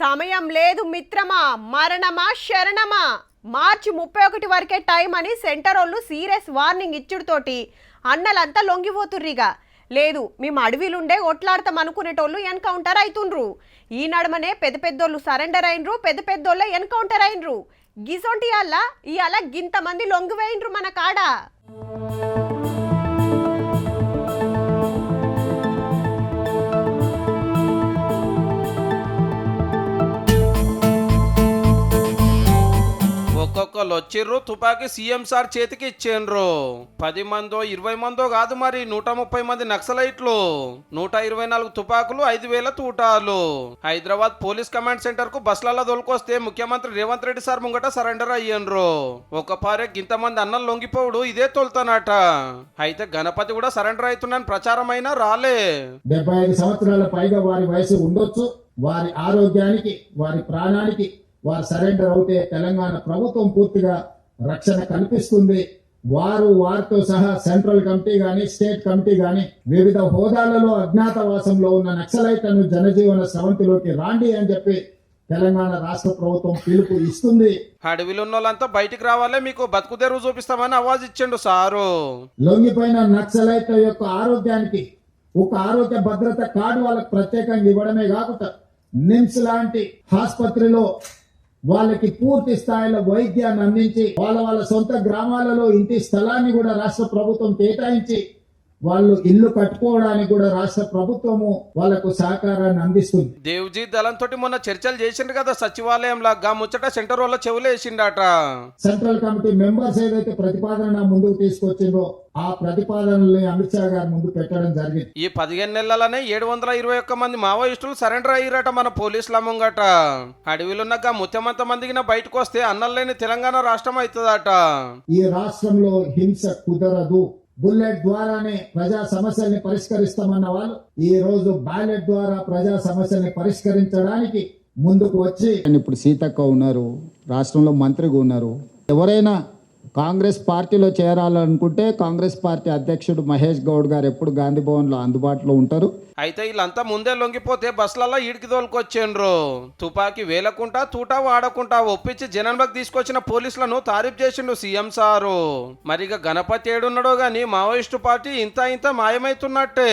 సమయం లేదు మిత్రమా, మరణమా శరణమా. మార్చి 31 వరకే టైం అని సెంటర్ వాళ్ళు సీరియస్ వార్నింగ్ ఇచ్చుడుతోటి అన్నలంతా లొంగిపోతుర్రిగా. లేదు మేము అడవిలుండే ఒట్లాడతాం అనుకునేటోళ్ళు ఎన్కౌంటర్ అవుతుండ్రు. ఈ నడమనే పెద్ద పెద్దోళ్ళు సరెండర్ అయినరు, పెద్ద పెద్దోళ్ళే ఎన్కౌంటర్ అయినరు. గిసొంటి ఇవాళ గింతమంది లొంగివేయిండ్రు మన కాడ. ఒక్కొక్కరు వచ్చిర్రు, తుపాకీ సీఎం సార్ చేతికి ఇచ్చిండ్రు. 10 మందో 20 మందో కాదు, మరి 130 మంది నక్సలైట్లు, 124 తుపాకులు, 5,000 తూటాలు. హైదరాబాద్ పోలీస్ కమాండ్ సెంటర్ కు బస్సులలో దొరికొస్తే ముఖ్యమంత్రి రేవంత్ రెడ్డి సార్ ముంగట సరెండర్ అయ్యిండ్రు. ఒక పారే ఇంతమంది అన్నలు లొంగిపోవుడు ఇదే తొలుతానట. అయితే గణపతి కూడా సరెండర్ అవుతున్నాను ప్రచారం అయినా రాలే. 75 సంవత్సరాల పైగా వారి వయసు ఉండొచ్చు. వారి ఆరోగ్యానికి, వారి ప్రాణానికి వారు సరెండర్ అవుతే తెలంగాణ ప్రభుత్వం పూర్తిగా రక్షణ కల్పిస్తుంది. వారితో సహా సెంట్రల్ కమిటీ గాని, స్టేట్ కమిటీ గాని వివిధ హోదాలలో అజ్ఞాతవాసంలో ఉన్న నక్సలైట్లను జనజీవన స్రవంతిలోకి రాండి అని చెప్పి తెలంగాణ రాష్ట్ర ప్రభుత్వం పిలుపు ఇస్తుంది. అడవిలో ఉన్నోళ్ళంతా బయటికి రావాలే, మీకు బతుకు తెరువు చూపిస్తామని అవాజ్ ఇచ్చిండు సారు. లొంగిపోయిన నక్సలైట్ల యొక్క ఆరోగ్యానికి ఒక ఆరోగ్య భద్రత కార్డు వాళ్ళకి ప్రత్యేకంగా ఇవ్వడమే కాకుండా నిమ్స్ లాంటి ఆసుపత్రిలో వాళ్ళకి పూర్తి స్థాయిలో వైద్యాన్ని అందించి వాళ్ళ సొంత గ్రామాలలో ఇంటి స్థలాన్ని కూడా రాష్ట్ర ప్రభుత్వం కేటాయించి వాళ్ళు ఇల్లు కట్టుకోవడానికి కూడా రాష్ట్ర ప్రభుత్వము వాళ్లకు సహకారాన్ని అందిస్తుంది. దేవ్జీ దళంతో మొన్న చర్చలు చేసిండు కదా సచివాలయం లాగా, ముచ్చట సెంటర్ వాళ్ళ చెవులు వేసిండట. సెంట్రల్ కమిటీ మెంబర్స్ ఏదైతే ప్రతిపాదన ముందుకు తీసుకొచ్చిందో ఆ ప్రతిపాదనల్ని అమిత్ షా గారు ముందు పెట్టడం జరిగింది. ఈ 15 నెలలనే 721 మంది మావోయిస్టులు సరెండర్ అయ్యారట మన పోలీసుల ముంగట. అడవిలున్నాక ముత్యమంత మందికి బయటకు వస్తే అన్నలేని తెలంగాణ రాష్ట్రం అవుతుందట. ఈ రాష్ట్రంలో హింస కుదరదు. బుల్లెట్ ద్వారానే ప్రజా సమస్యల్ని పరిష్కరిస్తామన్న వాళ్ళు ఈ రోజు బ్యాలెట్ ద్వారా ప్రజా సమస్యల్ని పరిష్కరించడానికి ముందుకు వచ్చి ఇప్పుడు సీతక్క ఉన్నారు, రాష్ట్రంలో మంత్రిగా ఉన్నారు. ఎవరైనా కాంగ్రెస్ పార్టీలో చేరాలనుకుంటే కాంగ్రెస్ పార్టీ అధ్యక్షుడు మహేష్ గౌడ్ గారు ఎప్పుడు గాంధీ భవన్ లో అందుబాటులో ఉంటారు. అయితే వీళ్ళంతా ముందే లొంగిపోతే బస్సులలో ఈడికి తోలుకొచ్చిండ్రు. తుపాకీ వేలకుంటా తూటా వాడకుంటా ఒప్పించి జనానికి తీసుకొచ్చిన పోలీసులను తారీఫ్ చేసిండు సీఎం సారు. మరిగా గణపతి ఏడున్నాడో గాని మావోయిస్టు పార్టీ ఇంత మాయమైతున్నట్టే.